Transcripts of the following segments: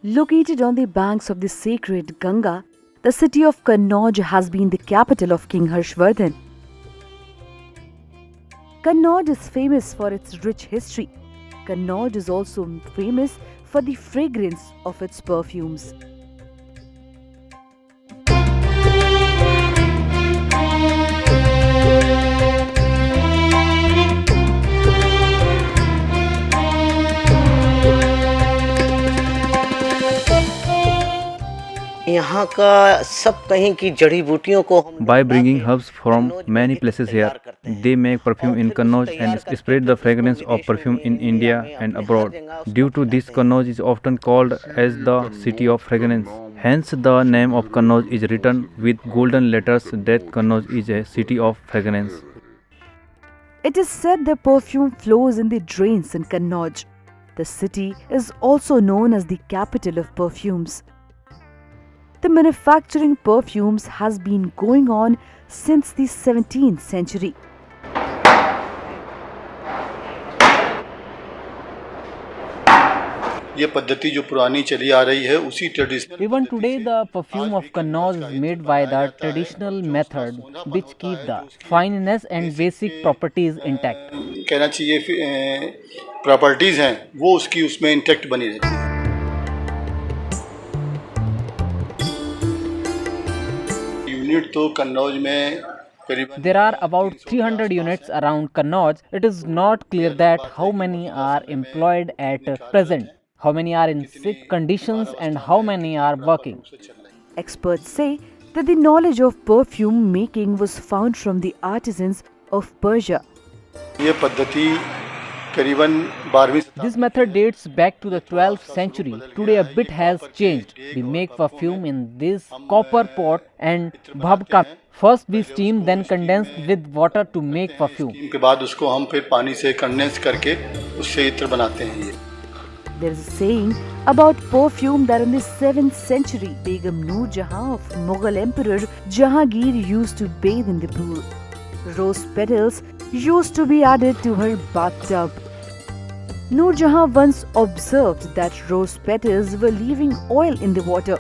Located on the banks of the sacred Ganga, the city of Kannauj has been the capital of King Harshvardhan. Kannauj is famous for its rich history. Kannauj is also famous for the fragrance of its perfumes. यहाँ का सब कहीं की जड़ी बूटियों को By bringing herbs from many places here, they make perfume in Kannauj and spread the fragrance of perfume in India and abroad. Due to this, Kannauj is often called as the city of fragrance. Hence, the name of Kannauj is written with golden letters that Kannauj is a city of fragrance. It is said the perfume flows in the drains in Kannauj. The city is also known as the capital of perfumes. The manufacturing perfumes has been going on since the 17th century. ये पद्धति जो पुरानी चली आ रही है उसी traditional Even today, the perfume of Kannauj is made by the traditional method, which keep the fineness and basic properties intact. कहना चाहिए प्रॉपर्टीज हैं वो उसकी उसमें इंटैक्ट बनी रहती है. यूनिट तो कन्नौज में करीबन There are about 300 units around Kannauj. It is not clear that how many are employed at present, how many are in sick conditions, and how many are working. Experts say that the knowledge of perfume making was found from the artisans of Persia. ये पद्धति करीबन 12वीं This method dates back to the 12th century. Today a bit has changed. We make perfume in this copper pot and bhabka. First we steam, then condense with water to make perfume. के बाद उसको हम फिर पानी से condense करके उससे इत्र बनाते हैं. ये There is a saying about perfume that in the 7th century, Begum Noor Jahan of Mughal Emperor Jahangir used to bathe in the pool. Rose petals used to be added to her bathtub. Noor Jahan once observed that rose petals were leaving oil in the water.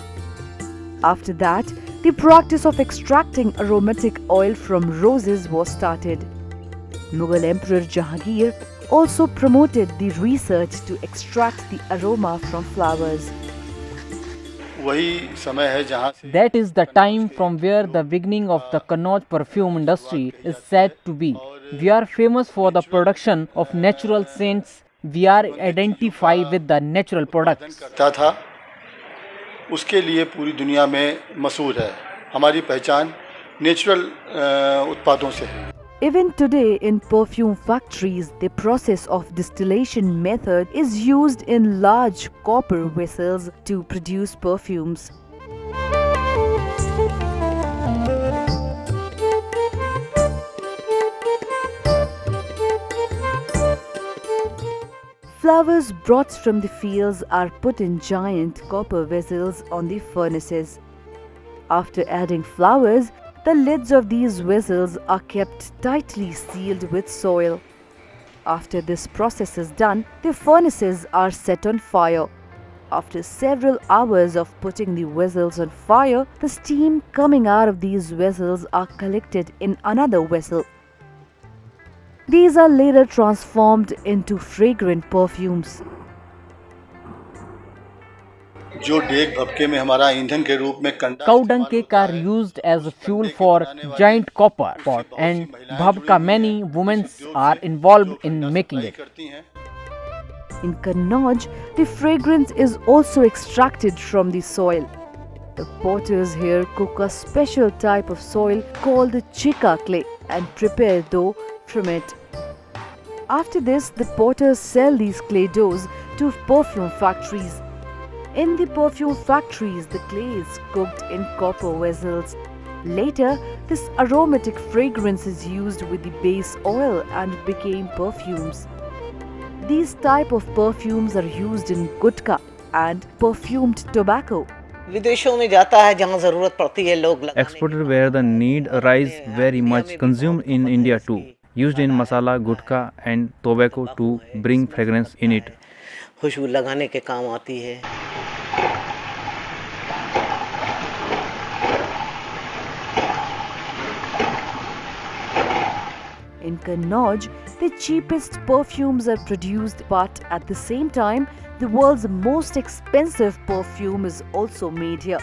After that, the practice of extracting aromatic oil from roses was started. Mughal Emperor Jahangir also promoted the research to extract the aroma from flowers. वही समय है जहाँ से That is the time from where the beginning of the Kannauj perfume industry is said to be. We are famous for the production of natural scents. We are identified with the natural products. करता था उसके लिए पूरी दुनिया में मशहूर है. हमारी पहचान नेचुरल उत्पादों से है. Even today in perfume factories, the process of distillation method is used in large copper vessels to produce perfumes. Flowers brought from the fields are put in giant copper vessels on the furnaces. After adding flowers, the lids of these vessels are kept tightly sealed with soil. After this process is done, the furnaces are set on fire. After several hours of putting the vessels on fire, the steam coming out of these vessels are collected in another vessel. These are later transformed into fragrant perfumes. जो डेग भपके में हमारा ईंधन के रूप में Cow dung cake are used as fuel for giant copper pot, and bhabka many women are involved in making it. In Kannauj, the fragrance is also extracted from the soil. The potters here cook a special type of soil called the chica clay and prepare dough from it. After this, the potters sell these clay doughs to perfume factories. In the perfume factories, the clay is cooked in copper vessels. Later, this aromatic fragrance is used with the base oil and became perfumes. These type of perfumes are used in gutka and perfumed tobacco. विदेशों में जाता है जहाँ जरूरत पड़ती है लोग लगाने की. Exported where the need arise very much, consumed in India too. Used in masala, gutka and tobacco to bring fragrance in it. खुशबू लगाने के काम आती है. In Kannauj, the cheapest perfumes are produced, but at the same time, the world's most expensive perfume is also made here.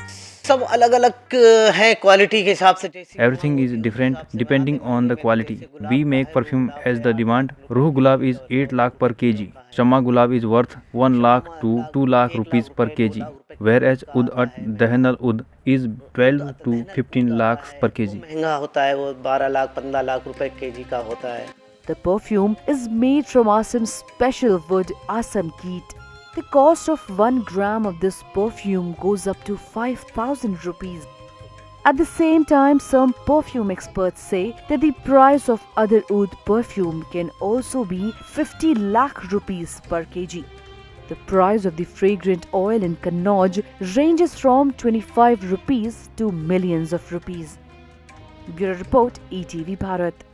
सब अलग अलग हैं quality के हिसाब से। Everything is different depending on the quality. We make perfume as the demand. Ruh Gulab is 8 lakh per kg. Shama Gulab is worth 1 lakh to 2 lakh rupees per kg. Whereas Oud at Dahanal Oud is 12 to 15 lakhs per kg. महंगा होता है वो 12 लाख 15 लाख रुपए KG का होता है। The perfume is made from Assam's special wood, Assam Keet. The cost of 1 gram of this perfume goes up to 5,000 rupees. At the same time, some perfume experts say that the price of other oud perfume can also be 50 lakh rupees per kg. The price of the fragrant oil in Kannauj ranges from 25 rupees to millions of rupees. Bureau Report, ETV Bharat.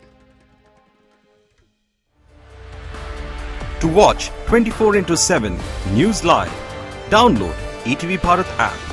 To watch 24/7 News Live, download ETV Bharat app.